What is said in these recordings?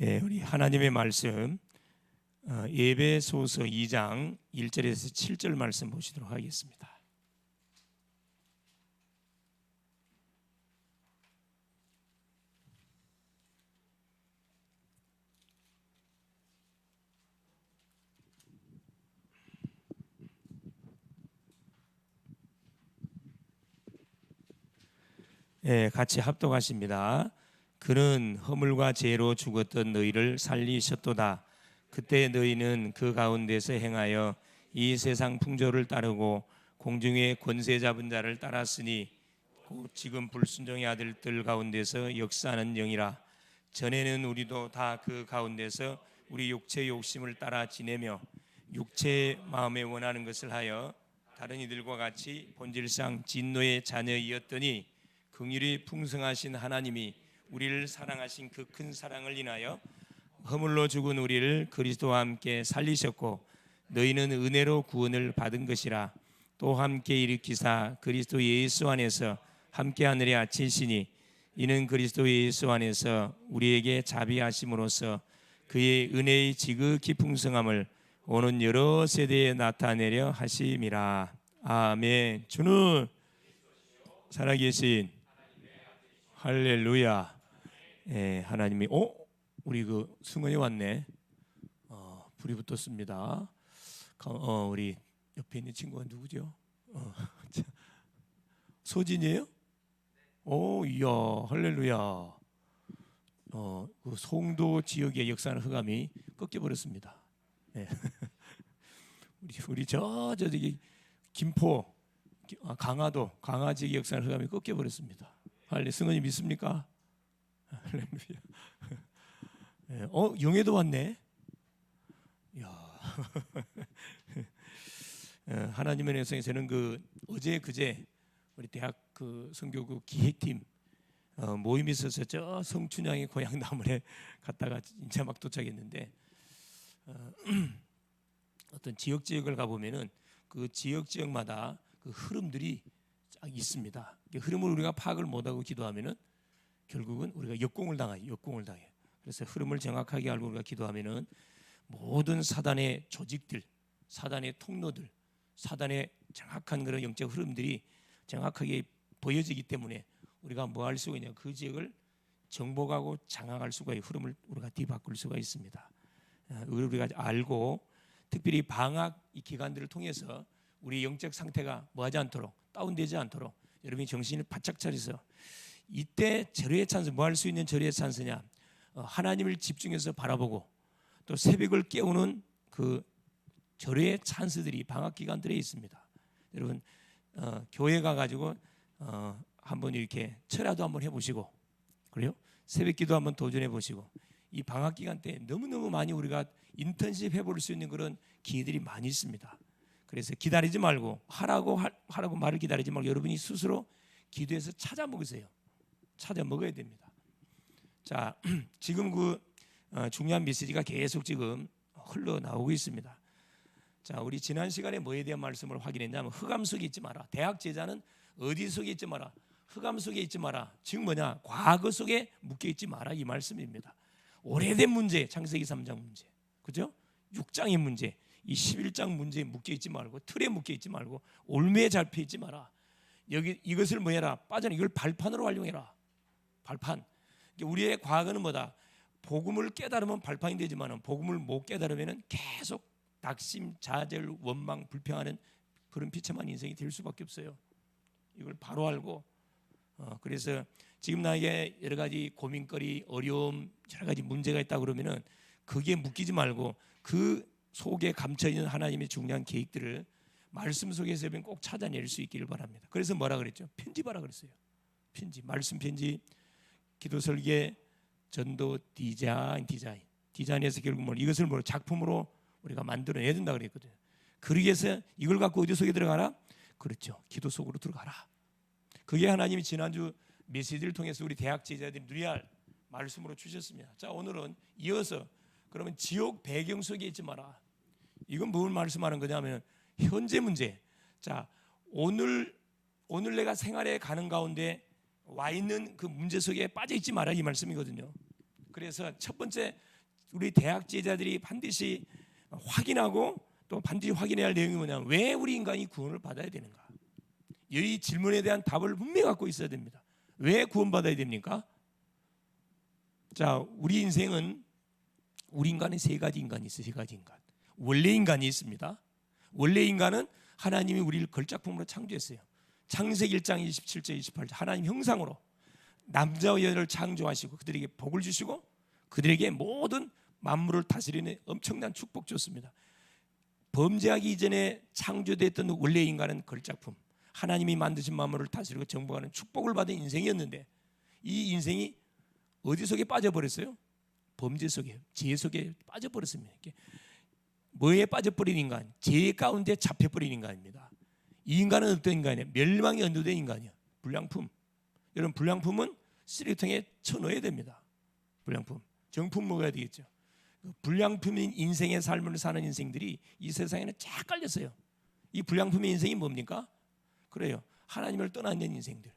예, 우리 하나님의 말씀 에베소서 2장 1절에서 7절 말씀 보시도록 하겠습니다. 예, 같이 합독하십니다. 그는 허물과 죄로 죽었던 너희를 살리셨도다. 그때 너희는 그 가운데서 행하여 이 세상 풍조를 따르고 공중의 권세 잡은 자를 따랐으니 곧 지금 불순종의 아들들 가운데서 역사하는 영이라. 전에는 우리도 다 그 가운데서 우리 육체의 욕심을 따라 지내며 육체의 마음에 원하는 것을 하여 다른 이들과 같이 본질상 진노의 자녀이었더니 긍휼이 풍성하신 하나님이 우리를 사랑하신 그 큰 사랑을 인하여 허물로 죽은 우리를 그리스도와 함께 살리셨고 너희는 은혜로 구원을 받은 것이라. 또 함께 일으키사 그리스도 예수 안에서 함께 하늘에 앉히시니 이는 그리스도 예수 안에서 우리에게 자비하심으로써 그의 은혜의 지극히 풍성함을 오는 여러 세대에 나타내려 하심이라. 아멘. 주는 살아계신 할렐루야. 예, 하나님이 우리 그 승원이 왔네. 불이 붙었습니다. 우리 옆에 있는 친구가 누구죠? 소진이에요? 이야, 할렐루야. 그 송도 지역의 역사는 흑암이 꺾여버렸습니다. 예. 우리 저기 김포, 강화도, 강화 지역 역사는 흑암이 꺾여버렸습니다. 할렐, 승원이 믿습니까? 할렐루야. 예, 영예도 왔네. 야. 하나님의 백성이 저는 그 어제 그제 우리 대학 그 선교국 기획팀 모임이 있어서 저 성춘향의 고향 남원에 갔다가 이제 막 도착했는데 어떤 지역을 가보면은 그 지역마다 그 흐름들이 쫙 있습니다. 그 흐름을 우리가 파악을 못하고 기도하면은 결국은 우리가 역공을 당해요. 그래서 흐름을 정확하게 알고 우리가 기도하면은 모든 사단의 조직들, 사단의 통로들, 사단의 정확한 그런 영적 흐름들이 정확하게 보여지기 때문에 우리가 뭐 할 수가 있냐, 그 지역을 정복하고 장악할 수가 있고 흐름을 우리가 뒤바꿀 수가 있습니다. 우리가 알고 특별히 방학 이 기간들을 통해서 우리 영적 상태가 뭐하지 않도록, 다운되지 않도록 여러분이 정신을 바짝 차려서 이때 절호의 찬스, 뭐 할 수 있는 절호의 찬스냐, 하나님을 집중해서 바라보고 또 새벽을 깨우는 그 절호의 찬스들이 방학 기간들에 있습니다. 여러분 교회 가가지고 한번 이렇게 철야도 한번 해보시고, 그래요? 새벽기도 한번 도전해 보시고, 이 방학 기간 때 너무너무 많이 우리가 인턴십 해볼 수 있는 그런 기회들이 많이 있습니다. 그래서 기다리지 말고 하라고 말을 기다리지 말고 여러분이 스스로 기도해서 찾아 먹으세요. 찾아 먹어야 됩니다. 자, 지금 그 중요한 메시지가 계속 지금 흘러나오고 있습니다. 자, 우리 지난 시간에 뭐에 대한 말씀을 확인했냐면 흑암 속에 있지 마라. 대학 제자는 어디 속에 있지 마라? 흑암 속에 있지 마라. 즉 뭐냐? 과거 속에 묶여 있지 마라, 이 말씀입니다. 오래된 문제, 창세기 3장 문제, 그죠? 6장의 문제, 이 11장 문제에 묶여 있지 말고, 틀에 묶여 있지 말고, 올매에 잡혀 있지 마라. 여기 이것을 뭐해라? 빠져나 이걸 발판으로 활용해라. 발판. 우리의 과거는 뭐다? 복음을 깨달으면 발판이 되지만 복음을 못 깨달으면 계속 낙심, 좌절, 원망, 불평하는 그런 비참한 인생이 될 수밖에 없어요. 이걸 바로 알고 그래서 지금 나에게 여러 가지 고민거리, 어려움, 여러 가지 문제가 있다 그러면은 거기에 묶이지 말고 그 속에 감춰 있는 하나님의 중요한 계획들을 말씀 속에서 꼭 찾아낼 수 있기를 바랍니다. 그래서 뭐라 그랬죠? 편집하라 그랬어요. 편집, 말씀 편집, 기도 설계, 전도, 디자인에서 결국 이것을 작품으로 우리가 만들어내야 된다 그랬거든요. 그러기 위해서 이걸 갖고 어디 속에 들어가라? 그렇죠. 기도 속으로 들어가라. 그게 하나님이 지난주 메시지를 통해서 우리 대학 제자들이 누려야 할 말씀으로 주셨습니다. 자, 오늘은 이어서 그러면 지옥 배경 속에 있지 마라. 이건 뭘 말씀하는 거냐면 현재 문제. 자, 오늘 내가 생활에 가는 가운데 와 있는 그 문제 속에 빠져 있지 마라, 이 말씀이거든요. 그래서 첫 번째 우리 대학 제자들이 반드시 확인하고 또 반드시 확인해야 할 내용이 뭐냐면 왜 우리 인간이 구원을 받아야 되는가? 이 질문에 대한 답을 분명히 갖고 있어야 됩니다. 왜 구원받아야 됩니까? 자, 우리 인생은 우리 인간은 세 가지 인간이 있어요. 세 가지 인간. 원래 인간이 있습니다. 원래 인간은 하나님이 우리를 걸작품으로 창조했어요. 창세기 1장 27절 28절 하나님 형상으로 남자와 여자를 창조하시고 그들에게 복을 주시고 그들에게 모든 만물을 다스리는 엄청난 축복 줬습니다. 범죄하기 이전에 창조됐던 원래 인간은 걸작품, 하나님이 만드신 만물을 다스리고 정복하는 축복을 받은 인생이었는데 이 인생이 어디 속에 빠져버렸어요? 범죄 속에, 죄 속에 빠져버렸습니다. 뭐에 빠져버린 인간? 죄 가운데 잡혀버린 인간입니다. 이 인간은 어떤 인간이에요? 멸망에 연도된 인간이에요. 불량품. 여러분, 불량품은 쓰레기통에 쳐넣어야 됩니다. 불량품. 정품 먹어야 되겠죠. 불량품인 인생의 삶을 사는 인생들이 이 세상에는 쫙 깔렸어요. 이 불량품의 인생이 뭡니까? 그래요. 하나님을 떠나는 인생들.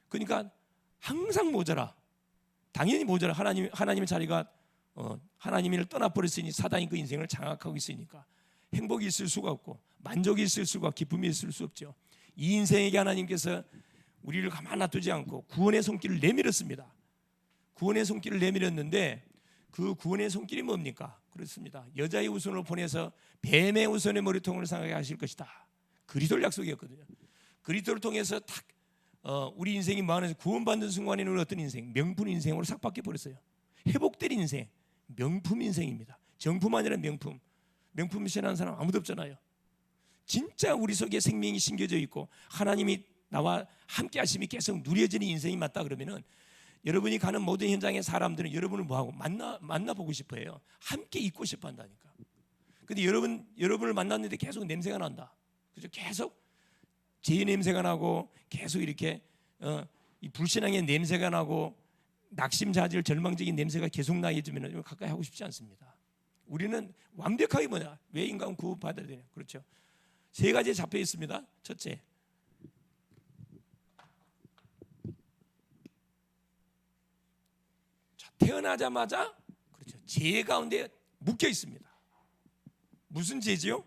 그러니까 항상 모자라. 당연히 모자라. 하나님의 자리가 하나님을 떠나버렸으니 사단이 그 인생을 장악하고 있으니까 행복이 있을 수가 없고 만족이 있을 수가 기쁨이 있을 수 없죠. 이 인생에게 하나님께서 우리를 가만 놔두지 않고 구원의 손길을 내밀었습니다. 구원의 손길을 내밀었는데 그 구원의 손길이 뭡니까? 그렇습니다. 여자의 후손을 보내서 뱀의 후손의 머리통을 상하게 하실 것이다. 그리스도를 약속이었거든요. 그리스도를 통해서 딱 우리 인생이 많아서 구원받는 순간에는 어떤 인생? 명품 인생으로 싹 바뀌어 버렸어요. 회복된 인생, 명품 인생입니다. 정품 아니라 명품. 명품 신하는 사람 아무도 없잖아요. 진짜 우리 속에 생명이 심겨져 있고 하나님이 나와 함께 하심이 계속 누려지는 인생이 맞다 그러면은 여러분이 가는 모든 현장의 사람들은 여러분을 뭐하고 만나보고 싶어 해요. 함께 있고 싶어 한다니까. 근데 여러분을 만났는데 계속 냄새가 난다. 그죠? 계속 죄의 냄새가 나고 계속 이렇게 이 불신앙의 냄새가 나고 낙심자질 절망적인 냄새가 계속 나게 해주면 가까이 하고 싶지 않습니다. 우리는 완벽하게 뭐냐? 왜 인간 구원받아야 되냐? 그렇죠. 세 가지에 잡혀 있습니다. 첫째, 태어나자마자 그렇죠. 죄 가운데 묶여 있습니다. 무슨 죄지요?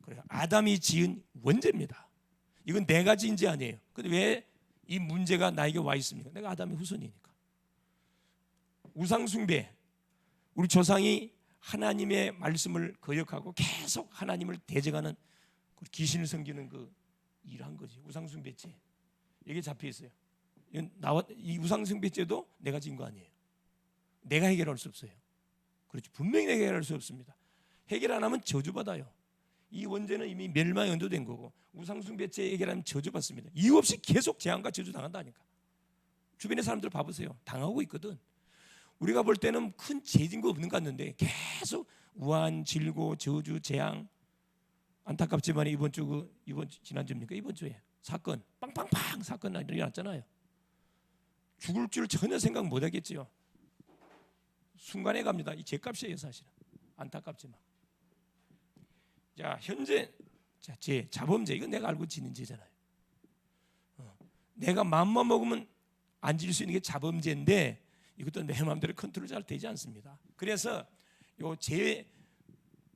그래요. 아담이 지은 원죄입니다. 이건 내가 지은 죄 아니에요. 근데 왜 이 문제가 나에게 와 있습니까? 내가 아담의 후손이니까. 우상 숭배. 우리 조상이 하나님의 말씀을 거역하고 계속 하나님을 대적하는 귀신을 섬기는 그 일한 거지. 우상 숭배죄. 이게 잡혀 있어요. 이 우상 숭배죄도 내가 지은 거 아니에요. 내가 해결할 수 없어요. 그렇죠. 분명히 내가 해결할 수 없습니다. 해결 안 하면 저주받아요. 이 원죄는 이미 멸망에 연도된 거고 우상숭배죄 해결하면 저주받습니다. 이유 없이 계속 재앙과 저주 당한다니까. 주변의 사람들 봐보세요. 당하고 있거든. 우리가 볼 때는 큰 죄진 거 없는 것 같는데 계속 우한, 질고, 저주, 재앙. 안타깝지만 이번 지난주입니까? 이번 주에 사건 빵빵빵 사건 일어났잖아요. 죽을 줄 전혀 생각 못 하겠지요. 순간에 갑니다. 이 죄값이에요, 사실은. 안타깝지만. 자, 현재 죄, 자범죄 이건 내가 알고 지는 죄잖아요. 내가 마음만 먹으면 안 질 수 있는 게 자범죄인데 이것도 내 마음대로 컨트롤 잘 되지 않습니다. 그래서 요 죄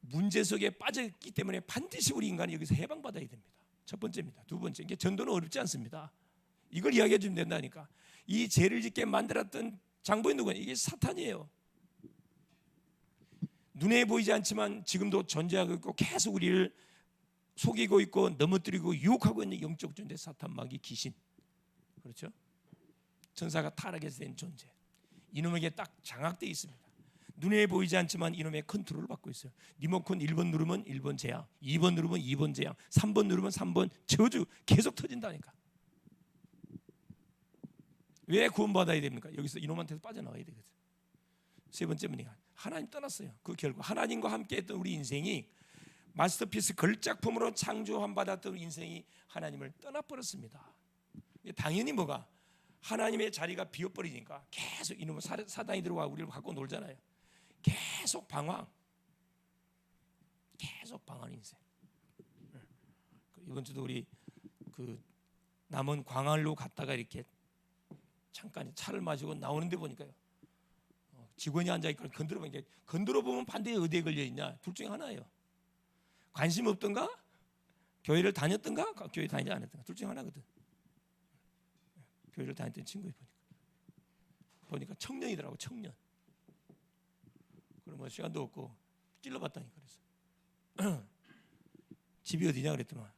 문제 속에 빠졌기 때문에 반드시 우리 인간이 여기서 해방받아야 됩니다. 첫 번째입니다. 두 번째, 이게 전도는 어렵지 않습니다. 이걸 이야기해 주면 된다니까. 이 죄를 짓게 만들었던 장본인 누구냐? 이게 사탄이에요. 눈에 보이지 않지만 지금도 존재하고 있고 계속 우리를 속이고 있고 넘어뜨리고 유혹하고 있는 영적 존재, 사탄, 마귀, 귀신. 그렇죠? 천사가 타락해서 된 존재. 이놈에게 딱 장악되어 있습니다. 눈에 보이지 않지만 이놈의 컨트롤을 받고 있어요. 리모컨 1번 누르면 1번 재앙, 2번 누르면 2번 재앙, 3번 누르면 3번 저주 계속 터진다니까. 왜 구원받아야 됩니까? 여기서 이놈한테서 빠져나와야 되거든. 세 번째 문제가 하나님 떠났어요. 그 결과 하나님과 함께했던 우리 인생이 마스터피스 걸작품으로 창조함 받았던 인생이 하나님을 떠나버렸습니다. 당연히 뭐가 하나님의 자리가 비어버리니까 계속 이놈의 사단이 들어와 우리를 갖고 놀잖아요. 계속 방황, 계속 방황 인생. 이번 주도 우리 그 남은 광안로 갔다가 이렇게 잠깐 차를 마시고 나오는데 보니까요. 직원이 앉아있고 건드려 보면 반대에 어디에 걸려있냐? 둘 중에 하나예요. 관심 없던가? 교회를 다녔던가? 교회 다니지 않았던가? 둘 중에 하나거든. 교회를 다녔던 친구에 보니까 청년이더라고. 청년. 그러면 시간도 없고 찔러봤다니까. 그래서 집이 어디냐 그랬더만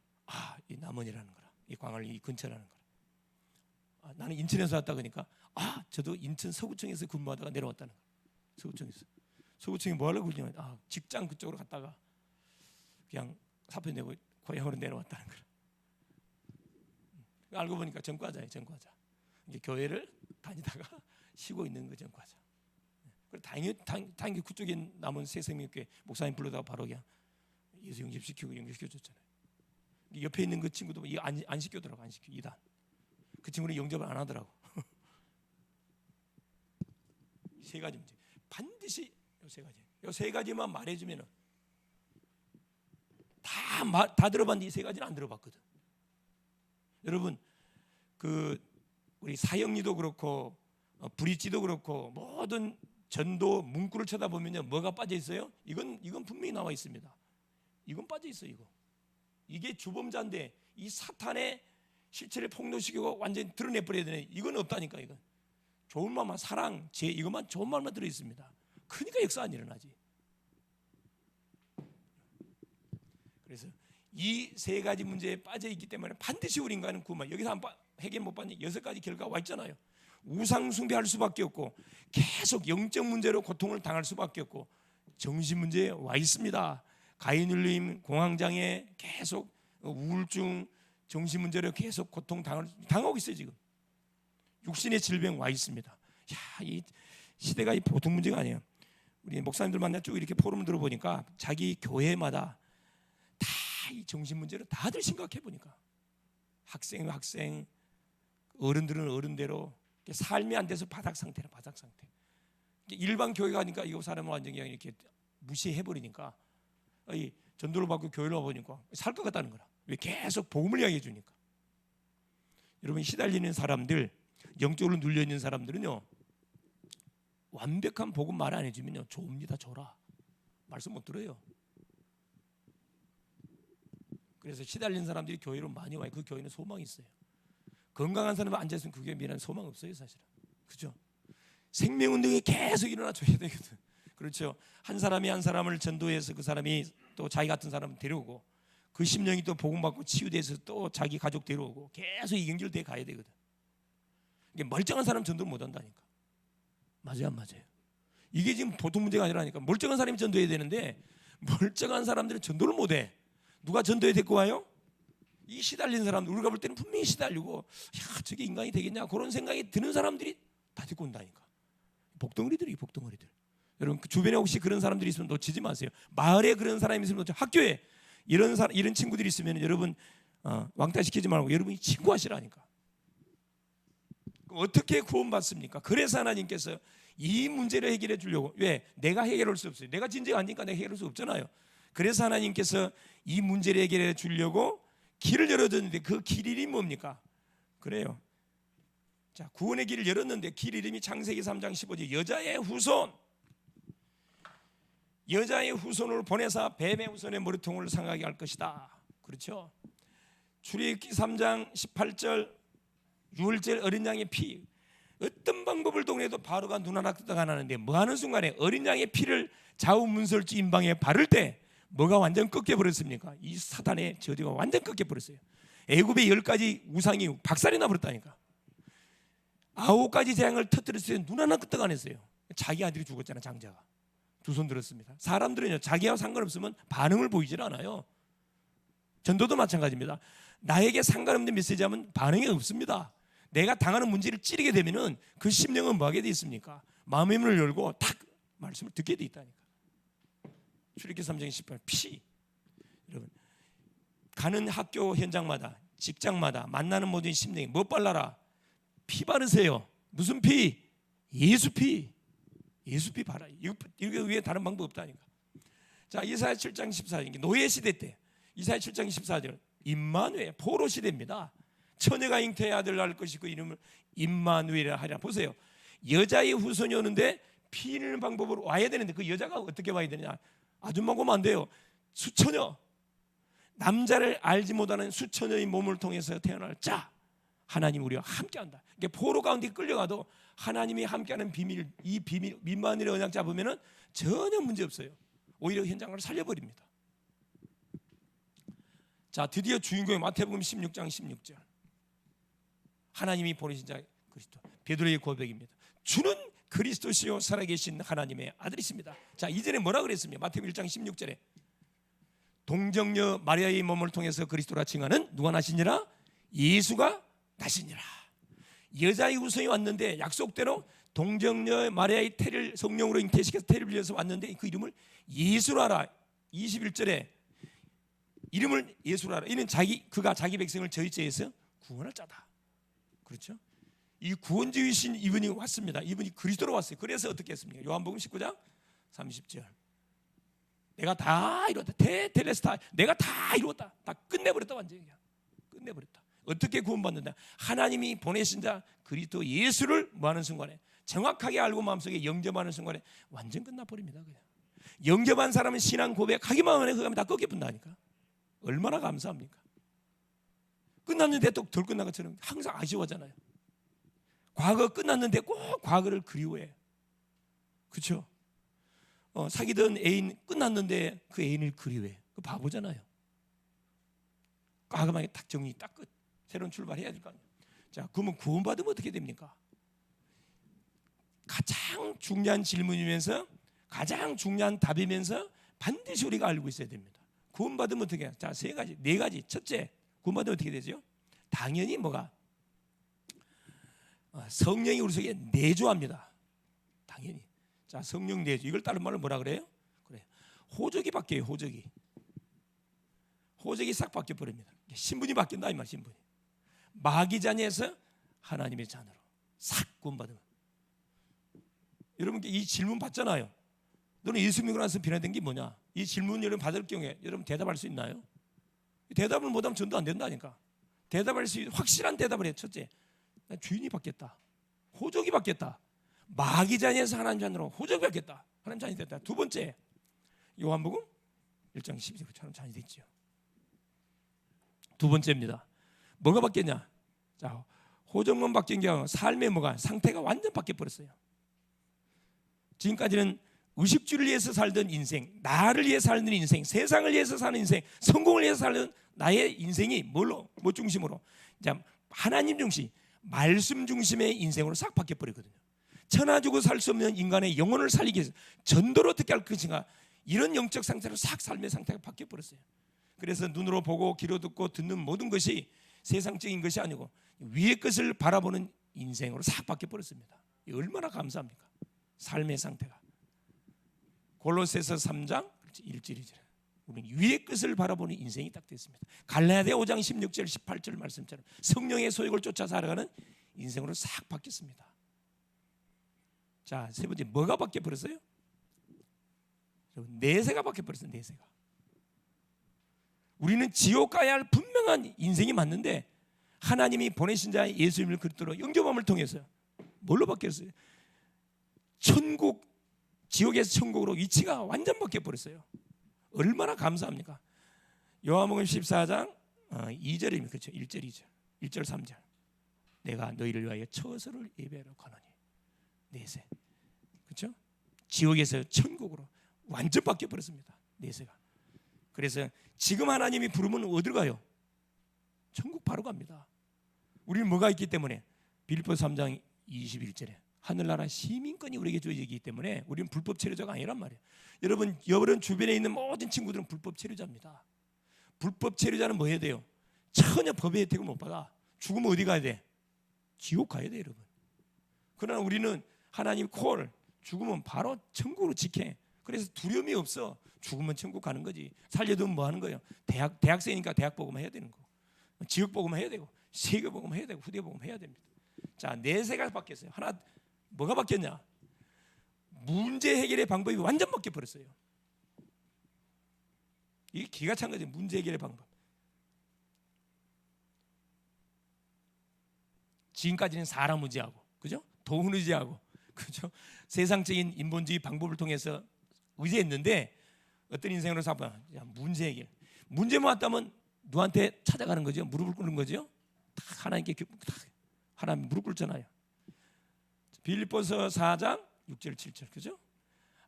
이 남원이라는 거라. 이 광안리 이 근처라는 거라. 나는 인천에서 왔다 그러니까 저도 인천 서구청에서 근무하다가 내려왔다는 거야. 서구청에서. 서구청에 뭐 하려고 그러냐면 직장 그쪽으로 갔다가 그냥 사표 내고 고향으로 내려왔다는 거야. 알고 보니까 전과자예요. 전과자. 이제 교회를 다니다가 쉬고 있는 거 전과자. 그래 당연히 그쪽에 남은 새생명교회 목사님 불러다가 바로 그냥 예수 영접시켜줬잖아요. 옆에 있는 그 친구도 안 시켜더라고. 안 시켜. 2단. 그 친구는 영접을 안 하더라고. 세 가지 문제. 반드시 요 세 가지만 말해주면은 다 들어봤는데 이 세 가지는 안 들어봤거든. 여러분 우리 사형리도 그렇고 브릿지도 그렇고 모든 전도 문구를 쳐다보면요 뭐가 빠져 있어요? 이건 분명히 나와 있습니다. 이건 빠져 있어요. 이게 주범자인데 이 사탄의 실체를 폭로시키고 완전히 드러내 버려야 되네. 이건 없다니까. 이건 좋은 말만 사랑, 이것만 좋은 말만 들어 있습니다. 그러니까 역사 안 일어나지. 그래서 이 세 가지 문제에 빠져 있기 때문에 반드시 우리 인간은 구원. 여기서 해결 못 받는 6가지 결과가 와 있잖아요. 우상 숭배할 수밖에 없고 계속 영적 문제로 고통을 당할 수밖에 없고 정신 문제에 와 있습니다. 가인울림 공황장애 계속 우울증 정신 문제로 계속 고통 당하고 있어요. 지금 육신의 질병 와 있습니다. 이 시대가 보통 문제가 아니에요. 우리 목사님들 만나 쭉 이렇게 포럼을 들어보니까 자기 교회마다 다 이 정신 문제로 다들 심각해 보니까 학생 어른들은 어른대로 삶이 안 돼서 바닥 상태. 일반 교회 가니까 이 사람은 완전히 그냥 이렇게 무시해 버리니까 전도를 받고 교회를 와보니까 살 것 같다는 거라. 왜 계속 복음을 이야기해 주니까. 여러분 시달리는 사람들, 영적으로 눌려 있는 사람들은요 완벽한 복음 말 안 해주면요 좁니다. 줘라 말씀 못 들어요. 그래서 시달리는 사람들이 교회로 많이 와요. 그 교회는 소망이 있어요. 건강한 사람이 앉아있으면 그 교회에 미란 소망 없어요. 사실은. 그죠? 생명운동이 계속 일어나줘야 되거든. 그렇죠? 한 사람이 한 사람을 전도해서 그 사람이 또 자기 같은 사람 데려오고 그 심령이 또 복음받고 치유돼서 또 자기 가족 데려오고 계속 이 연결돼 가야 되거든. 이게 멀쩡한 사람 전도를 못 한다니까. 맞아요, 안 맞아요? 이게 지금 보통 문제가 아니라니까. 멀쩡한 사람이 전도해야 되는데 멀쩡한 사람들은 전도를 못 해. 누가 전도에 데리고 와요? 이 시달린 사람들. 우리가 볼 때는 분명히 시달리고 저게 인간이 되겠냐 그런 생각이 드는 사람들이 다 데리고 온다니까. 복덩어리들이 복덩어리들. 여러분 주변에 혹시 그런 사람들이 있으면 놓치지 마세요. 마을에 그런 사람이 있으면 놓치지. 학교에 이런 친구들이 있으면 여러분 왕따시키지 말고 여러분이 친구하시라니까. 어떻게 구원받습니까? 그래서 하나님께서 이 문제를 해결해 주려고. 왜? 내가 해결할 수 없어요. 내가 진짜가 아니니까 내가 해결할 수 없잖아요. 그래서 하나님께서 이 문제를 해결해 주려고 길을 열어줬는데 그 길 이름이 뭡니까? 그래요. 자, 구원의 길을 열었는데 길 이름이 창세기 3장 15절 여자의 후손. 여자의 후손을 보내사 뱀의 후손의 머리통을 상하게 할 것이다. 그렇죠? 출애굽기 3장 18절 유월절 어린 양의 피. 어떤 방법을 동원해도 바로가 눈 하나 뜨다가 안 하는데 뭐 하는 순간에 어린 양의 피를 좌우 문설주 임방에 바를 때 뭐가 완전 꺾여버렸습니까? 이 사탄의 저주가 완전 꺾여버렸어요. 애굽의 10가지 우상이 박살이 나버렸다니까. 9가지 재앙을 터뜨렸어요. 눈 하나 끄떡 안 했어요. 자기 아들이 죽었잖아. 장자가 두 손 들었습니다. 사람들은요 자기와 상관없으면 반응을 보이질 않아요. 전도도 마찬가지입니다. 나에게 상관없는 메시지 하면 반응이 없습니다. 내가 당하는 문제를 찌르게 되면은 그 심령은 뭐 하게 돼 있습니까? 마음의 문을 열고 탁 말씀을 듣게 돼 있다니까. 출애굽기 3장 18 피. 여러분 가는 학교 현장마다 직장마다 만나는 모든 심령이 뭐 발라라? 피 바르세요. 무슨 피? 예수 피. 예수 피 바라. 이거 위에 다른 방법 없다니까. 자 이사야 7장 14절 노예 시대 때 이사야 7장 14절 임마누엘 포로 시대입니다. 처녀가 잉태의 아들 낳을 것이고 이름을 임마누엘이라 하리라. 보세요. 여자의 후손이 오는데 피 흘리는 방법으로 와야 되는데 그 여자가 어떻게 와야 되느냐? 아줌마가 오면 안 돼요. 수처녀, 남자를 알지 못하는 수처녀의 몸을 통해서 태어날 자, 하나님 우리와 함께한다. 이게 포로 가운데 끌려가도 하나님이 함께하는 비밀, 이 비밀 민만일의 언약 잡으면은 전혀 문제 없어요. 오히려 현장을 살려버립니다. 자, 드디어 주인공의 마태복음 16장 16절. 하나님이 보내신 자 그리스도. 베드로의 고백입니다. 주는 그리스도시요 살아계신 하나님의 아들이십니다. 자, 이전에 뭐라 그랬습니까? 마태복음 1장 16절에 동정녀 마리아의 몸을 통해서 그리스도라 칭하는 누가 나시니라? 예수가 나시니라. 여자의 후손이 왔는데 약속대로 동정녀 마리아의 태를 성령으로 잉태시켜서 태를 빌려서 왔는데 그 이름을 예수라 하라. 21절에 이름을 예수라 하라. 이는 그가 자기 백성을 저희 죄에서 구원할 자다. 그렇죠? 이 구원주이신 이분이 왔습니다. 이분이 그리스도로 왔어요. 그래서 어떻게 했습니까? 요한복음 19장 30절. 내가 다 이뤘다. 테텔레스타. 내가 다 이뤘다. 다 끝내버렸다. 완전히 끝내버렸다. 어떻게 구원받는다? 하나님이 보내신 자 그리스도 예수를 뭐하는 순간에 정확하게 알고 마음속에 영접하는 순간에 완전 끝나버립니다. 그냥 영접한 사람은 신앙 고백하기만 하면 그거면 다 꺾여본다니까. 얼마나 감사합니까? 끝났는데 또 덜 끝난 것처럼 항상 아쉬워하잖아요. 과거 끝났는데 꼭 과거를 그리워해. 그렇죠? 사귀던 애인 끝났는데 그 애인을 그리워해. 그 바보잖아요. 과거만에 딱 정리 딱 끝. 새로운 출발해야 될 거 아니에요. 자, 그러면 구원받으면 어떻게 됩니까? 가장 중요한 질문이면서 가장 중요한 답이면서 반드시 우리가 알고 있어야 됩니다. 구원받으면 어떻게 해요? 자, 네 가지. 첫째, 구원받으면 어떻게 되죠? 당연히 뭐가? 성령이 우리 속에 내주합니다. 당연히. 자, 성령 내주. 이걸 다른 말로 뭐라 그래요? 그래. 호적이 바뀌어요. 호적이 싹 바뀌어 버립니다. 신분이 바뀐다 이 말. 신분이 마귀 자녀에서 하나님의 자녀로 싹 구원받으면. 여러분 이 질문 받잖아요. 너는 예수 믿고 나서 변화된 게 뭐냐? 이 질문 여러분 받을 경우에 여러분 대답할 수 있나요? 대답을 못하면 전도 안 된다니까. 대답할 수 확실한 대답을 해. 첫째, 주인이 바뀌었다. 호적이 바뀌었다. 마귀 자녀에서 하나님 자녀로 호적이 바뀌었다. 하나님 자녀이 됐다. 두 번째, 요한복음 1장 12절 하나님 자녀이 됐죠. 두 번째입니다. 뭐가 바뀌었냐? 자, 호적만 바뀐 게 아니라 삶의 뭐가 상태가 완전 바뀌어 버렸어요. 지금까지는 의식주를 위해서 살던 인생, 나를 위해서 살던 인생, 세상을 위해서 사는 인생, 성공을 위해서 살던 나의 인생이 뭐 중심으로? 자, 하나님 중심, 말씀 중심의 인생으로 싹 바뀌어 버리거든요. 천하주고 살 수 없는 인간의 영혼을 살리기 위해서 전도를 어떻게 할 것인가? 이런 영적 상태로 싹 삶의 상태가 바뀌어 버렸어요. 그래서 눈으로 보고 귀로 듣고 듣는 모든 것이 세상적인 것이 아니고 위의 것을 바라보는 인생으로 싹 바뀌어 버렸습니다. 얼마나 감사합니까? 삶의 상태가. 골로새서 3장 1절 2절. 우리는 위의 것을 바라보는 인생이 딱 됐습니다. 갈라디아 5장 16절 18절 말씀처럼 성령의 소욕을 쫓아 살아가는 인생으로 싹 바뀌었습니다. 자, 세 번째 뭐가 바뀌어 버렸어요? 내세가 바뀌어 버렸어요. 내세가. 우리는 지옥 가야 할 분명한 인생이 맞는데 하나님이 보내신 자 예수님을 그리스도로 영접함을 통해서 뭘로 바뀌었어요? 천국, 지옥에서 천국으로 위치가 완전 바뀌어 버렸어요. 얼마나 감사합니까? 요한복음 14장 2절입니다. 그렇죠? 1절 2절 1절 3절. 내가 너희를 위하여 처소를 예배하러 가노니. 내세. 그렇죠? 지옥에서 천국으로 완전 바뀌어 버렸습니다. 내세가. 그래서 지금 하나님이 부르면 어디로 가요? 천국 바로 갑니다. 우리는 뭐가 있기 때문에 빌립보서 3장 21절에 하늘나라 시민권이 우리에게 주어지기 때문에 우리는 불법 체류자가 아니란 말이에요. 여러분 주변에 있는 모든 친구들은 불법 체류자입니다. 불법 체류자는 뭐 해야 돼요? 전혀 법의 혜택을 못 받아. 죽으면 어디 가야 돼? 지옥 가야 돼, 여러분. 그러나 우리는 하나님 콜 죽으면 바로 천국으로 직해. 그래서 두려움이 없어. 죽으면 천국 가는 거지. 살려두면 뭐 하는 거예요? 대학생이니까 대학 복음 해야 되는 거. 지역 복음 해야 되고 세계 복음 해야 되고 후대 복음 해야 됩니다. 자, 내세가 바뀌었어요. 하나 뭐가 바뀌었냐? 문제 해결의 방법이 완전 바뀌어 버렸어요. 이게 기가 찬 거죠. 문제 해결의 방법. 지금까지는 사람 의지하고, 그죠? 돈 의지하고, 그죠? 세상적인 인본주의 방법을 통해서 의지했는데 어떤 인생으로 살아? 문제 해결. 문제만 왔다면 누구한테 찾아가는 거죠? 무릎을 꿇는 거죠? 다 하나님께 하나님 무릎 꿇잖아요. 빌립보서 4장 6절 7절 그죠?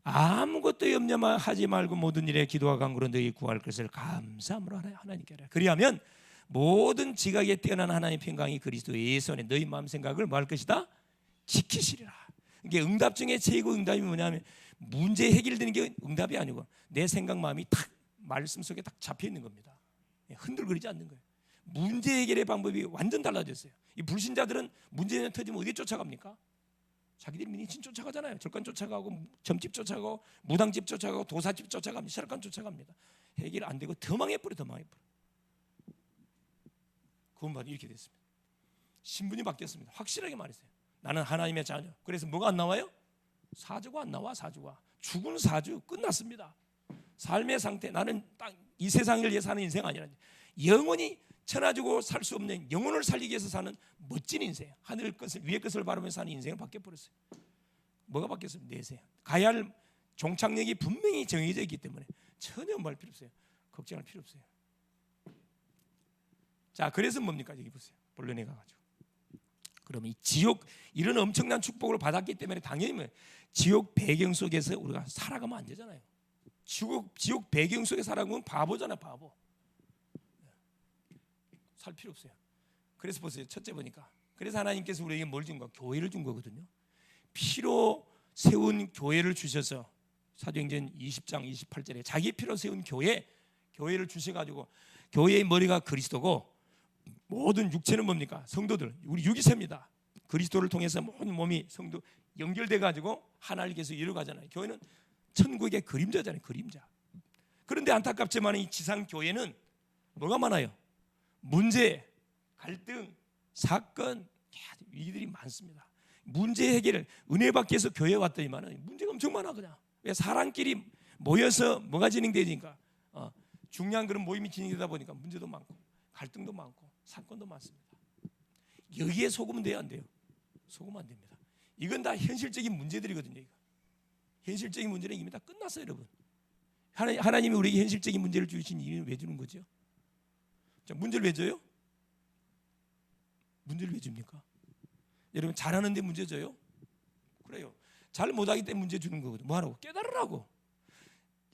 아무것도 염려하지 말고 모든 일에 기도와 간구로 너희 구할 것을 감사함으로 하나님께 하라. 그리하면 모든 지각에 뛰어난 하나님의 평강이 그리스도 예수 안에 너희 마음 생각을 뭐 할 것이다? 지키시리라. 이게 응답 중에 최고 응답이 뭐냐면 문제 해결되는 게 응답이 아니고 내 생각 마음이 탁 말씀 속에 딱 잡혀 있는 겁니다. 흔들거리지 않는 거예요. 문제 해결의 방법이 완전 달라졌어요. 이 불신자들은 문제가 터지면 어디 쫓아갑니까? 자기들이 민신 쫓아가잖아요. 절간 쫓아가고 점집 쫓아가고 무당집 쫓아가고 도사집 쫓아갑니다. 철간 쫓아갑니다. 해결 안 되고 더 망해버려. 구원받아 이렇게 됐습니다. 신분이 바뀌었습니다. 확실하게 말했어요. 나는 하나님의 자녀. 그래서 뭐가 안 나와요? 사주가 안 나와. 사주가 죽은 사주 끝났습니다. 삶의 상태 나는 딱 이 세상을 위해 사는 인생 아니라 영원히 천하주고 살 수 없는 영혼을 살리기 위해서 사는 멋진 인생, 하늘 것을 위의 것을 바라보면서 사는 인생을 바뀌어버렸어요. 뭐가 바뀌었어요? 내세 가야 할 종착역이 분명히 정해져 있기 때문에 전혀 말 필요 없어요. 걱정할 필요 없어요. 자, 그래서 뭡니까? 여기 보세요. 본론에 가가지고 그러면 이 지옥 이런 엄청난 축복을 받았기 때문에 당연히 뭐 지옥 배경 속에서 우리가 살아가면 안 되잖아요. 지옥 배경 속에 살아가면 바보잖아, 바보. 살 필요 없어요. 그래서 보세요. 첫째 보니까 그래서 하나님께서 우리에게 뭘 준 거야? 교회를 준 거거든요. 피로 세운 교회를 주셔서 사도행전 20장 28절에 자기 피로 세운 교회를 주셔가지고 교회의 머리가 그리스도고 모든 육체는 뭡니까? 성도들, 우리 유기체입니다. 그리스도를 통해서 모든 몸이 성도 연결돼 가지고 하나를 계속 이루어가잖아요. 교회는 천국의 그림자잖아요. 그림자. 그런데 안타깝지만 이 지상 교회는 뭐가 많아요? 문제, 갈등, 사건, 위기들이 많습니다. 문제 해결을 은혜 받기 위해서 교회에 왔더니만 문제가 엄청 많아. 그냥 왜 사람끼리 모여서 뭐가 진행되니까 중요한 그런 모임이 진행되다 보니까 문제도 많고 갈등도 많고 사건도 많습니다. 여기에 속으면 돼요, 안 돼요? 속으면 안 됩니다. 이건 다 현실적인 문제들이거든요. 이거. 현실적인 문제는 이미 다 끝났어요, 여러분. 하나님이 우리에게 현실적인 문제를 주신 이유는 왜 주는 거죠? 자, 문제를 왜 줘요? 문제를 왜 줍니까? 여러분 잘하는데 문제 줘요? 그래요. 잘 못하기 때문에 문제 주는 거거든. 뭐 하라고? 깨달으라고.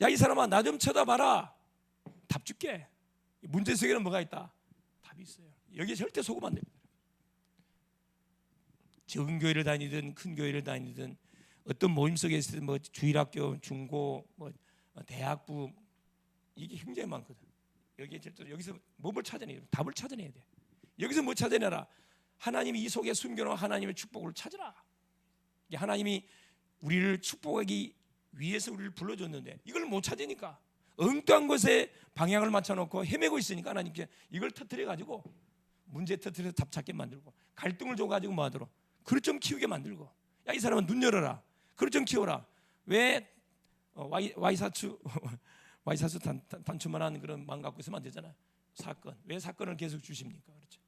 야, 이 사람아 나 좀 쳐다봐라. 답 줄게. 문제 속에는 뭐가 있다? 답이 있어요. 여기에 절대 속으면 안 됩니다. 적은 교회를 다니든 큰 교회를 다니든 어떤 모임 속에 있을 때 뭐 주일학교, 중고, 뭐 대학부 이게 굉장히 많거든. 여기에 절대 여기서 뭘 찾아내야 돼? 답을 찾아내야 돼. 여기서 뭐 찾아내라? 하나님이 이 속에 숨겨놓은 하나님의 축복을 찾으라. 하나님이 우리를 축복하기 위해서 우리를 불러줬는데 이걸 못 찾으니까 엉뚱한 것에 방향을 맞춰놓고 헤매고 있으니까 하나님께 이걸 터뜨려가지고 문제 터뜨려서 답 찾게 만들고 갈등을 줘가지고 뭐하도록 그릇 좀 키우게 만들고 야, 이 사람은 눈 열어라. 그릇 좀 키워라. 왜 와이사추 단추만한 그런 마음 갖고 있으면 안 되잖아요. 사건. 왜 사건을 계속 주십니까? 그렇죠.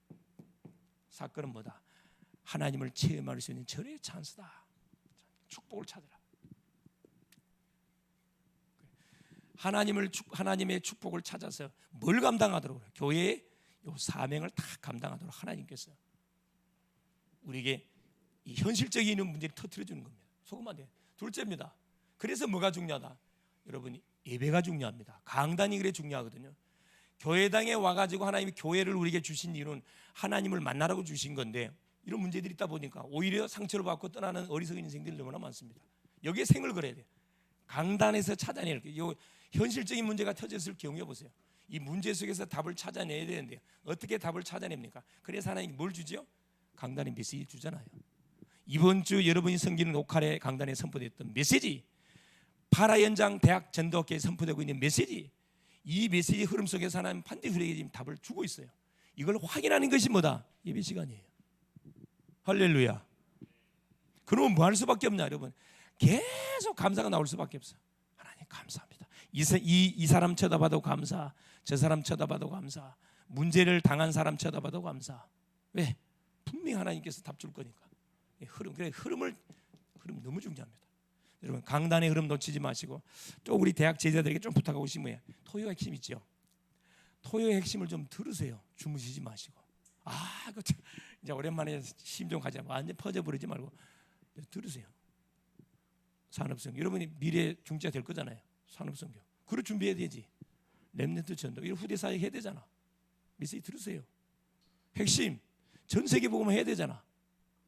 사건은 뭐다? 하나님을 체험할 수 있는 절의 찬스다. 축복을 찾으라. 하나님의 축복을 찾아서 뭘 감당하도록 그래요? 교회의 요 사명을 다 감당하도록 하나님께서 우리에게 이 현실적인 문제를 터뜨려 주는 겁니다. 속으면 안 돼요. 둘째입니다. 그래서 뭐가 중요하다? 여러분 예배가 중요합니다. 강단이 그래 중요하거든요. 교회당에 와가지고 하나님이 교회를 우리에게 주신 이유는 하나님을 만나라고 주신 건데 이런 문제들이 있다 보니까 오히려 상처를 받고 떠나는 어리석은 인생들이 너무나 많습니다. 여기에 생을 걸어야 돼요. 강단에서 찾아낼 요 현실적인 문제가 터졌을 경우에 보세요. 이 문제 속에서 답을 찾아내야 되는데 어떻게 답을 찾아냅니까? 그래서 하나님이 뭘 주죠? 강단에 메시지 주잖아요. 이번 주 여러분이 섬기는 옥할의 강단에 선포됐던 메시지, 파라연장 대학 전도학교에 선포되고 있는 메시지, 이 메시지 흐름 속에서 하나님 반드시 우리에게 지금 답을 주고 있어요. 이걸 확인하는 것이 뭐다? 예배 시간이에요. 할렐루야. 그러면 뭐 할 수밖에 없냐, 여러분? 계속 감사가 나올 수밖에 없어. 하나님 감사합니다. 이 사람 쳐다봐도 감사, 저 사람 쳐다봐도 감사, 문제를 당한 사람 쳐다봐도 감사. 왜? 분명히 하나님께서 답 줄 거니까. 흐름을 흐름 너무 중요합니다. 여러분 강단의 흐름 놓치지 마시고 또 우리 대학 제자들에게 좀 부탁하고 싶은 거예요. 토요의 핵심 있죠. 토요의 핵심을 좀 들으세요. 주무시지 마시고. 그 이제 오랜만에 심좀 가자. 완전 퍼져버리지 말고 들으세요. 산업성교. 여러분이 미래 중지가 될 거잖아요. 산업성교. 그걸 준비해야 되지. 렘넌트 전도. 이런 후대 사역 해야 되잖아. 메시지 들으세요. 핵심. 전 세계 복음을 해야 되잖아.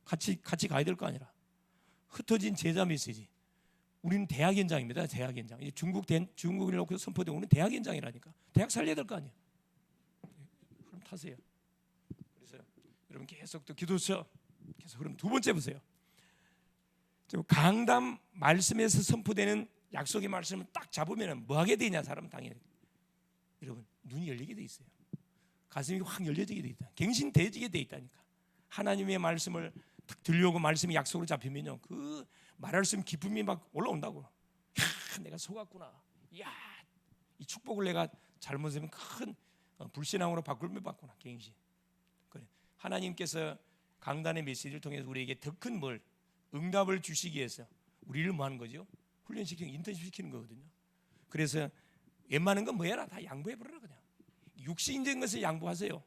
같이 가야 될 거 아니라. 흩어진 제자 메시지. 우리는 대학 현장입니다. 대학 현장. 이제 중국을 놓고 선포되고 우리는 대학 현장이라니까. 대학 살려야 될 거 아니에요. 그럼 타세요. 그래서 여러분 계속 또 기도서 계속 그럼 두 번째 보세요. 강단 말씀에서 선포되는 약속의 말씀을 딱 잡으면 뭐 하게 되냐 사람 당연히. 여러분 눈이 열리게 돼 있어요. 가슴이 확 열려지게 돼 있다. 갱신되어지게 돼 있다니까. 하나님의 말씀을 딱 들려오고 말씀이 약속으로 잡히면요. 그 말할 수 있는 기쁨이 막 올라온다고. 내가 속았구나. 이 축복을 내가 잘못하면 큰 불신앙으로 바꿀면 받구나. 갱신. 그래. 하나님께서 강단의 메시지를 통해서 우리에게 더 큰 뭘 응답을 주시기 위해서 우리를 뭐 하는 거죠? 훈련시키는 인턴십 시키는 거거든요. 그래서 웬만한 건 뭐 해라 다 양보해 버려라 그냥. 육신적인 것을 양보하세요.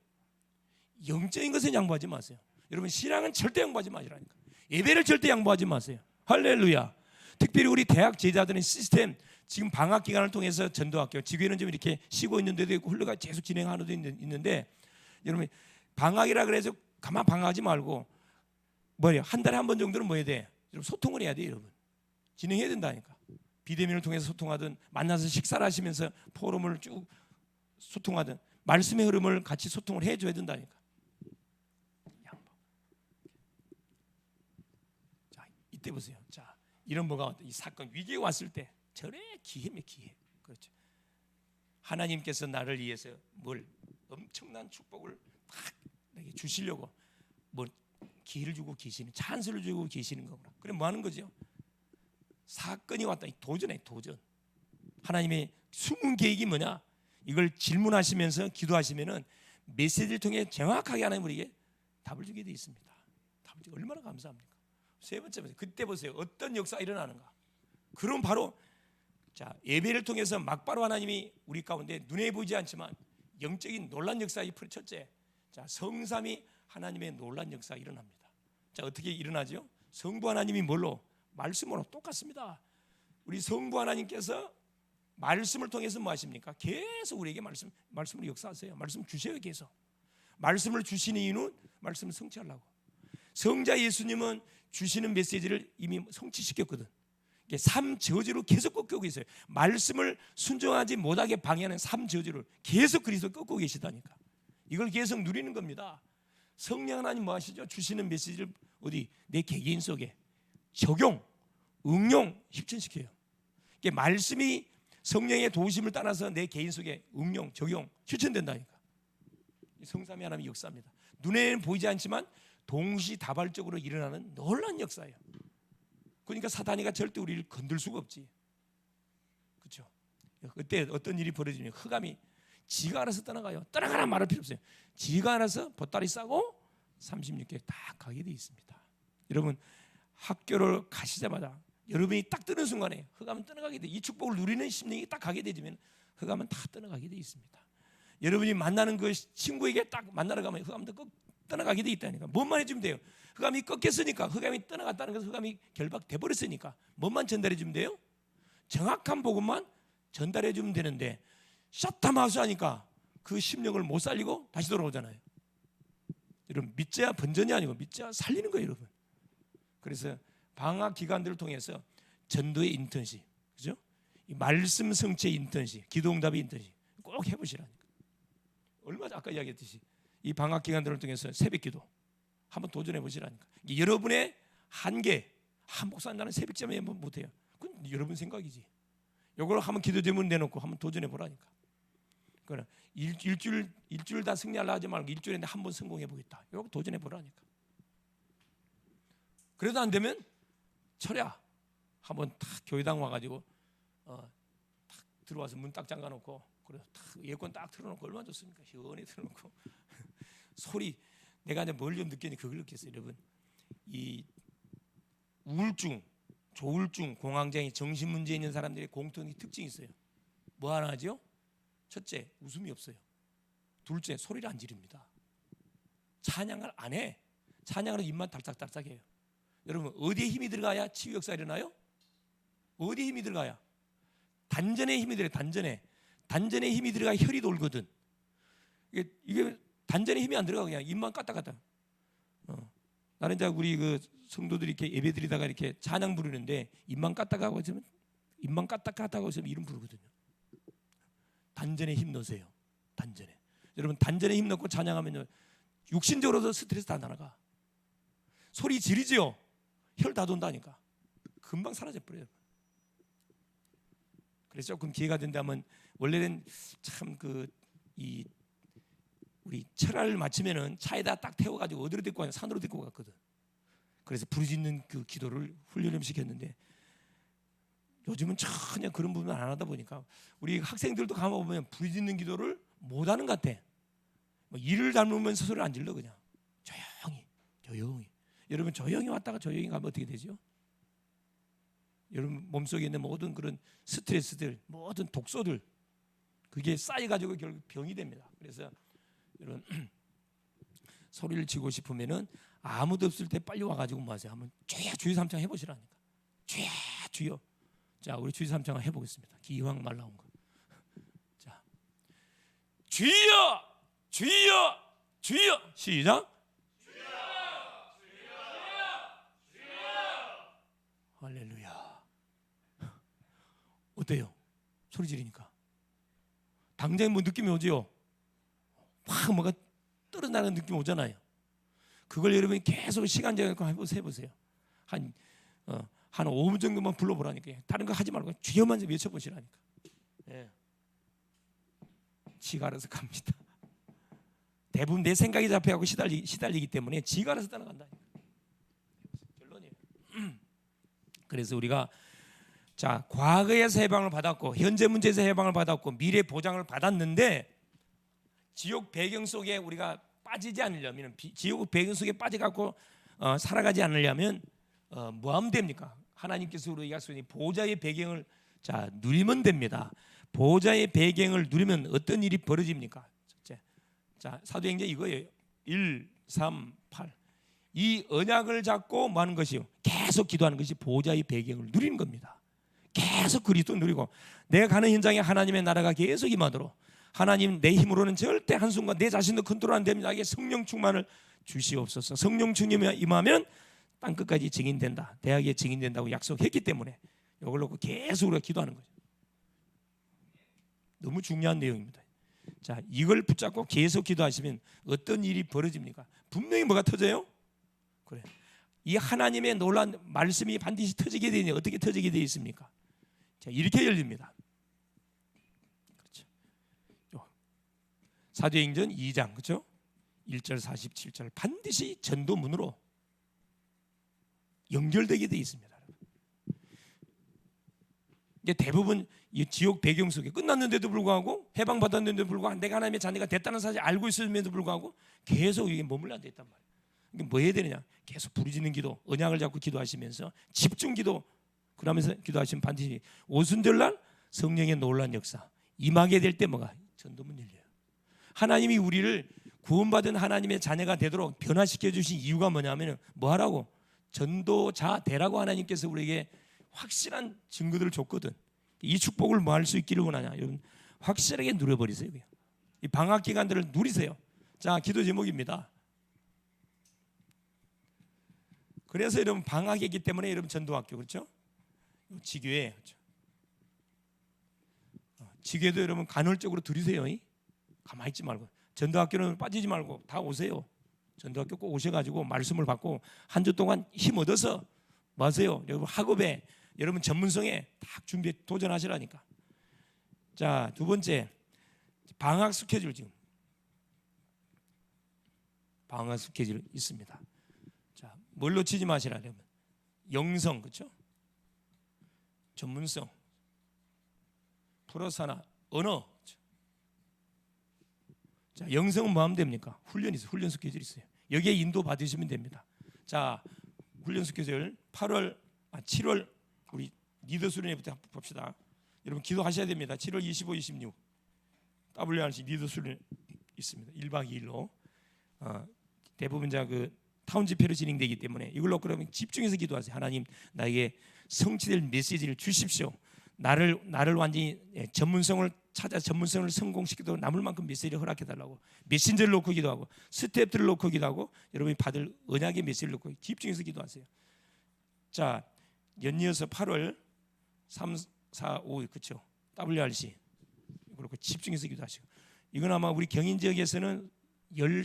영적인 것은 양보하지 마세요. 여러분 신앙은 절대 양보하지 마시라니까. 예배를 절대 양보하지 마세요. 할렐루야. 특별히 우리 대학 제자들은 시스템 지금 방학 기간을 통해서 전도학교 지구에는 좀 이렇게 쉬고 있는 데도 있고 훈련가 계속 진행하는 데도 있는데 여러분 방학이라 그래서 가만 방학하지 말고 뭐예요? 한 달에 한 번 정도는 뭐 해야 돼? 여러분 소통을 해야 돼 여러분. 진행해야 된다니까. 비대면을 통해서 소통하든 만나서 식사를 하시면서 포럼을 쭉 소통하든 말씀의 흐름을 같이 소통을 해줘야 된다니까. 양보. 자 이때 보세요. 자 이런 뭐가 왔다. 이 사건 위기가 왔을 때 절에 기회면 기회. 그렇죠. 하나님께서 나를 위해서 뭘 엄청난 축복을 딱 내게 주시려고 뭐 기회를 주고 계시는 찬스를 주고 계시는 거구나. 그래 뭐 하는 거죠? 사건이 왔다. 도전해 도전. 하나님의 숨은 계획이 뭐냐? 이걸 질문하시면서 기도하시면은 메시지를 통해 정확하게 하나님 우리에게 답을 주게 돼 있습니다. 답을 주게 얼마나 감사합니까? 세 번째 보세요. 그때 보세요. 어떤 역사가 일어나는가? 그럼 바로 자 예배를 통해서 막바로 하나님이 우리 가운데 눈에 보이지 않지만 영적인 놀란 역사가 첫째. 자 성삼이 하나님의 놀란 역사가 일어납니다. 자 어떻게 일어나죠? 성부 하나님이 뭘로? 말씀으로 똑같습니다. 우리 성부 하나님께서 말씀을 통해서 뭐 하십니까? 계속 우리에게 말씀으로 역사하세요. 말씀 주셔요 계속. 말씀을 주시는 이유는 말씀을 성취하려고. 성자 예수님은 주시는 메시지를 이미 성취시켰거든. 이게 3저주로 계속 꺾고 있어요. 말씀을 순종하지 못하게 방해하는 3저주를 계속 그리스도 꺾고 계시다니까. 이걸 계속 누리는 겁니다. 성령 하나님 뭐 하시죠? 주시는 메시지를 어디 내 개개인 속에 적용, 응용, 실천시켜요. 이게 말씀이 성령의 도우심을 따라서 내 개인 속에 응용, 적용, 실천된다니까. 성삼위 하나님의 역사입니다. 눈에는 보이지 않지만 동시다발적으로 일어나는 놀라운 역사예요. 그러니까 사단이가 절대 우리를 건들 수가 없지. 그렇죠? 그때 어떤 일이 벌어지면 흑암이 지가 알아서 떠나가요. 떠나가라 말할 필요 없어요. 지가 알아서 보따리 싸고 36개 다 가게 돼 있습니다. 여러분 학교를 가시자마자 여러분이 딱 뜨는 순간에 흑암은 떠나가게 돼. 이 축복을 누리는 심령이 딱 가게 되면 흑암은 다 떠나가게 돼 있습니다. 여러분이 만나는 그 친구에게 딱 만나러 가면 흑암도 떠나가게 돼 있다니까. 뭔만 해주면 돼요. 흑암이 꺾였으니까 흑암이 떠나갔다는 것은 흑암이 결박돼 버렸으니까 뭔만 전달해 주면 돼요? 정확한 복음만 전달해 주면 되는데 샷다마수 하니까 그 심령을 못 살리고 다시 돌아오잖아요. 여러분 믿자야 번전이 아니고 믿자야 살리는 거예요 여러분. 그래서 방학 기간들을 통해서 전도의 인턴십, 그죠? 이 말씀 성취의 인턴십, 기도응답의 인턴십 꼭 해보시라니까. 얼마 아까 이야기했듯이 이 방학 기간들을 통해서 새벽기도 한번 도전해 보시라니까. 여러분의 한계, 한 목사님 새벽잠에 못해요. 그건 여러분 생각이지. 이걸 한번 기도 제문 내놓고 한번 도전해 보라니까. 그러나 일주일 다 승리하려 하지 말고 일주일에 한 번 성공해 보겠다. 이거 도전해 보라니까. 그래도 안 되면 철야 한번 탁 교회당 와가지고 탁 들어와서 문 딱 잠가놓고 그래서 탁 에어컨 딱 틀어놓고 얼마나 좋습니까? 시원히 틀어놓고 소리 내가 이제 뭘 좀 느꼈니 그걸 느꼈어요, 여러분. 이 우울증 조울증, 공황장애, 정신 문제 있는 사람들의 공통의 특징이 있어요. 뭐 하나 하죠? 첫째, 웃음이 없어요. 둘째, 소리를 안 지릅니다. 찬양을 안 해. 찬양으로 입만 달싹달싹해요. 여러분, 어디에 힘이 들어가야 치유 역사가 일어나요? 어디에 힘이 들어가야? 단전에 힘이 들어요. 단전에 힘이 들어가야 혈이 돌거든. 이게 단전에 힘이 안 들어가. 그냥 입만 까딱까딱. 나는 이제 우리 그 성도들이 이렇게 예배 드리다가 이렇게 찬양 부르는데 입만 까딱하고 있으면 이름 부르거든요. 단전에 힘 넣으세요. 단전에. 여러분, 단전에 힘 넣고 찬양하면요, 육신적으로도 스트레스 다 나가. 소리 지르지요. 혈 다 돈다니까. 금방 사라져 버려요. 그래서 조금 기회가 된다면, 원래는 참 우리 철화를 마치면은 차에다 딱 태워가지고 어디로 데리고 가냐, 산으로 데리고 갔거든. 그래서 부르짖는 그 기도를 훈련을 시켰는데, 요즘은 전혀 그런 부분을 안 하다 보니까 우리 학생들도 가만 보면 부르짖는 기도를 못 하는 것 같아. 뭐 이를 닮으면서 소리를 안 질러. 그냥 조용히. 여러분, 조용히 왔다가 조용히 가면 어떻게 되죠? 여러분 몸속에 있는 모든 그런 스트레스들, 모든 독소들, 그게 쌓여가지고 결국 병이 됩니다. 그래서 여러분, 소리를 지고 싶으면은 아무도 없을 때 빨리 와가지고 뭐 하세요? 한번 주여 삼창 해보시라니까. 주여. 자, 우리 주여 삼창 해보겠습니다. 기왕 말 나온 거. 자, 주여 시작. 할렐루야. 어때요? 소리 지르니까 당장에 뭐 느낌이 오지요? 확 뭐가 떨어나는 느낌 오잖아요. 그걸 여러분이 계속 시간 정해서 해보세요. 한 5분 정도만 불러보라니까. 다른 거 하지 말고 주여만 외쳐보시라니까. 예. 지가 알아서 갑니다. 대부분 내 생각이 잡혀가고 시달리기 때문에 지가 알아서 따라간다니까. 결론이에요. 그래서 우리가 자, 과거에서 해방을 받았고 현재 문제에서 해방을 받았고 미래 보장을 받았는데, 지옥 배경 속에 우리가 빠지지 않으려면, 지옥 배경 속에 빠져갖고 살아가지 않으려면 뭐 하면 됩니까? 하나님께서 우리에게 약속하신 보좌의 배경을 누리면 됩니다. 보좌의 배경을 누리면 어떤 일이 벌어집니까? 자, 사도행전 이거예요. 1, 3, 8. 이 언약을 잡고 뭐 하는 것이요? 계속 기도하는 것이 보좌의 배경을 누리는 겁니다. 계속 그리스도 누리고, 내가 가는 현장에 하나님의 나라가 계속 임하도록, 하나님 내 힘으로는 절대 한순간 내 자신도 컨트롤 안 됩니다. 나에게 성령 충만을 주시옵소서. 성령 충만이 임하면 땅끝까지 증인된다, 대학에 증인된다고 약속했기 때문에 이걸 놓고 계속 우리가 기도하는 거죠. 너무 중요한 내용입니다. 자, 이걸 붙잡고 계속 기도하시면 어떤 일이 벌어집니까? 분명히 뭐가 터져요? 그래. 이 하나님의 놀라운 말씀이 반드시 터지게 되니 어떻게 터지게 되어 있습니까? 자, 이렇게 열립니다. 그렇죠. 사도행전 2장, 그렇죠? 1절 47절 반드시 전도문으로 연결되게 되어 있습니다. 이게 대부분 이 지옥 배경 속에 끝났는데도 불구하고, 해방받았는데도 불구하고, 내가 하나님의 자녀가 됐다는 사실 알고 있음에도 불구하고 계속 이게 머물러 앉아 있단 말이에요. 이게 뭐 해야 되느냐? 계속 부르짖는 기도, 언약을 잡고 기도하시면서 집중 기도, 그러면서 기도하시면 반드시 오순절날 성령의 놀라운 역사 임하게 될 때 뭐가? 전도문 열려요. 하나님이 우리를 구원받은 하나님의 자녀가 되도록 변화시켜 주신 이유가 뭐냐면 뭐 하라고? 전도자 되라고 하나님께서 우리에게 확실한 증거들을 줬거든. 이 축복을 뭐 할 수 있기를 원하냐? 여러분, 확실하게 누려버리세요. 이 방학 기간들을 누리세요. 자, 기도 제목입니다. 그래서 여러분 방학이기 때문에 여러분 전도학교, 그렇죠? 지교회, 그렇죠? 지교회도 여러분 간헐적으로 들으세요. 가만히 있지 말고, 전도학교는 빠지지 말고 다 오세요. 전도학교 꼭 오셔가지고 말씀을 받고 한 주 동안 힘 얻어서 뭐 하세요? 여러분 학업에, 여러분 전문성에 딱 준비해 도전하시라니까. 자, 두 번째, 방학 스케줄. 지금 방학 스케줄 있습니다. 자, 뭘 놓치지 마시라면 영성, 그렇죠? 전문성, 플러스 하나 언어. 그렇죠? 자, 영성은 뭐 하면 됩니까? 훈련이 있어요. 훈련 스케줄이 있어요. 여기에 인도 받으시면 됩니다. 자, 훈련 스케줄 7월 리더 수련회부터 봅시다. 여러분 기도하셔야 됩니다. 7월 25, 26 WRC 리더 수련회 있습니다. 1박 2일로 대부분 그 타운 집회로 진행되기 때문에 이걸로 그러면 집중해서 기도하세요. 하나님 나에게 성취될 메시지를 주십시오. 나를 완전히 전문성을 찾아 전문성을 성공시키도록 남을 만큼 메시지를 허락해달라고 메신저를 놓고 기도하고 스텝들을 놓고 기도하고 여러분이 받을 언약의 메시지를 놓고 집중해서 기도하세요. 자, 연이어서 8월 3, 4, 5 그렇죠? WRC 그렇고 집중해서 기도하시고 이건 아마 우리 경인 지역에서는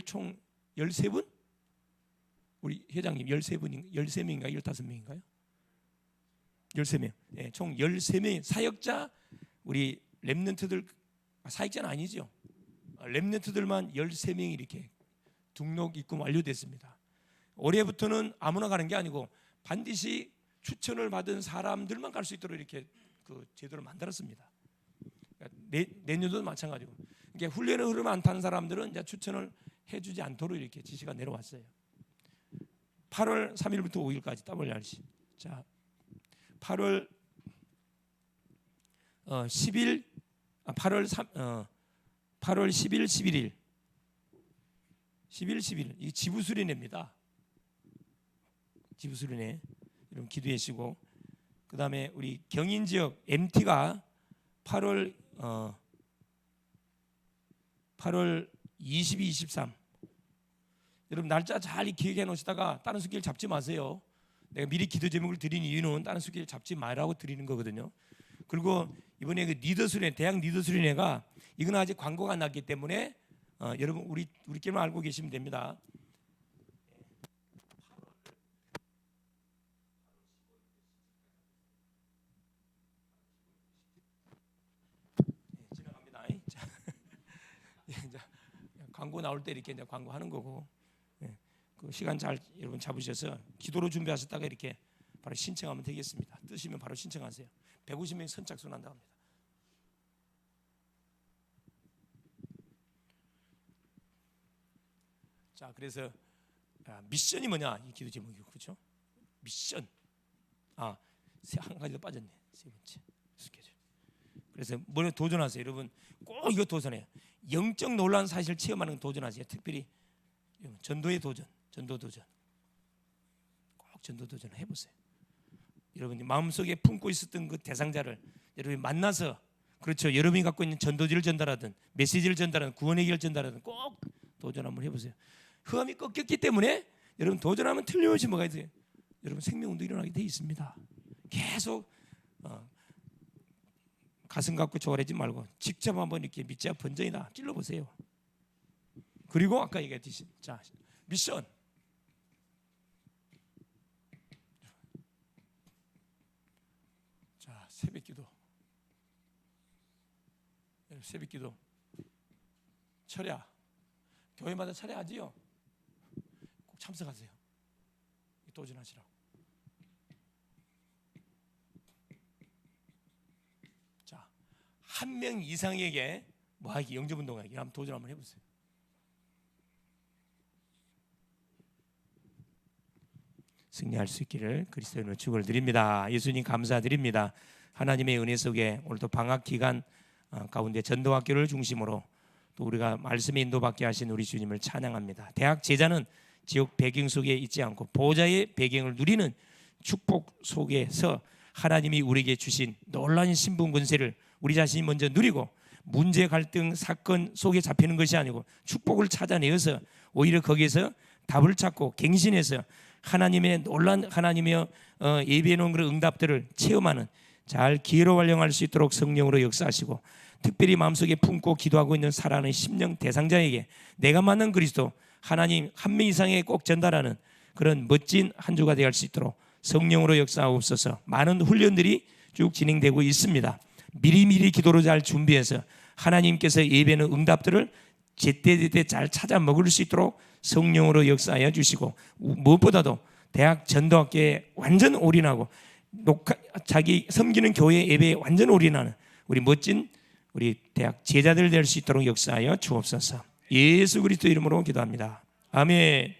총 13분? 우리 회장님 13분인가 13명인가 15명인가요? 13명. 예, 총 13명 사역자 우리 렘넌트들 사역자는 아니죠. 렘넌트들만 13명이 이렇게 등록 입금 완료됐습니다. 올해부터는 아무나 가는 게 아니고 반드시 추천을 받은 사람들만 갈 수 있도록 이렇게 그 제도를 만들었습니다. 내년도도 마찬가지고. 그러니까 훈련의 흐름 안 타는 사람들은 이제 추천을 해주지 않도록 이렇게 지시가 내려왔어요. 8월 3일부터 5일까지 WRC. 자, 8월 10일, 8월 10일, 11일, 11일 이 지부수련회입니다. 지부수련회 여러분 기도해 주시고 그 다음에 우리 경인 지역 MT가 8월 22, 23 여러분 날짜 잘 기억해 놓으시다가 다른 수기를 잡지 마세요. 내가 미리 기도 제목을 드린 이유는 다른 수기를 잡지 말라고 드리는 거거든요. 그리고 이번에 그 리더 수련회, 대학 리더 수련회가 이건 아직 광고가 안 났기 때문에 여러분 우리끼리만 알고 계시면 됩니다. 지나갑니다. 자, 광고 나올 때 이렇게 이제 광고하는 거고. 그 시간 잘 여러분 잡으셔서 기도로 준비하셨다가 이렇게 바로 신청하면 되겠습니다. 뜨시면 바로 신청하세요. 150명 선착순 한다고 합니다. 자, 그래서 미션이 뭐냐 이 기도 제목이고 그렇죠? 미션. 한 가지 더 빠졌네. 세 번째 스케줄. 그래서 뭐에 도전하세요, 여러분. 꼭 이거 도전해요. 영적 놀라운 사실을 체험하는 건 도전하세요. 특별히 전도의 도전. 전도 도전 꼭 전도 도전 해보세요. 여러분이 마음속에 품고 있었던 그 대상자를 여러분이 만나서 그렇죠. 여러분이 갖고 있는 전도지를 전달하든 메시지를 전달하든 구원의 길을 전달하든 꼭 도전 한번 해보세요. 흑암이 꺾였기 때문에 여러분 도전하면 틀림없이 뭐가 있어요? 여러분 생명운동 일어나게 돼 있습니다. 계속 가슴 갖고 조아리지 말고 직접 한번 이렇게 밑자 번전이다 찔러보세요. 그리고 아까 얘기했듯이 자 미션. 자, 새벽기도. 새벽기도. 철야. 교회마다 철야하지요. 꼭 참석하세요. 도전하시라고. 자, 한 명 이상에게 뭐하기 영접운동하기 한번 도전 한번 해보세요. 승리할 수 있기를 그리스도의 이름으로 축원을 드립니다. 예수님 감사드립니다. 하나님의 은혜 속에 오늘도 방학 기간 가운데 전도학교를 중심으로 또 우리가 말씀에 인도받게 하신 우리 주님을 찬양합니다. 대학 제자는 지역 배경 속에 있지 않고 보호자의 배경을 누리는 축복 속에서 하나님이 우리에게 주신 놀라운 신분 권세를 우리 자신이 먼저 누리고 문제 갈등 사건 속에 잡히는 것이 아니고 축복을 찾아내어서 오히려 거기에서 답을 찾고 갱신해서 하나님의 놀란 하나님의 예비해 놓은 그런 응답들을 체험하는 잘 기회로 활용할 수 있도록 성령으로 역사하시고 특별히 마음속에 품고 기도하고 있는 살아가는 심령 대상자에게 내가 만난 그리스도 하나님 한 명 이상에 꼭 전달하는 그런 멋진 한 주가 되어갈 수 있도록 성령으로 역사하옵소서. 많은 훈련들이 쭉 진행되고 있습니다. 미리미리 기도로 잘 준비해서 하나님께서 예배하는 응답들을 제때제때 잘 찾아 먹을 수 있도록 성령으로 역사하여 주시고 무엇보다도 대학 전도학교에 완전 올인하고 자기 섬기는 교회 예배에 완전 올인하는 우리 멋진 우리 대학 제자들 될 수 있도록 역사하여 주옵소서. 예수 그리스도 이름으로 기도합니다. 아멘.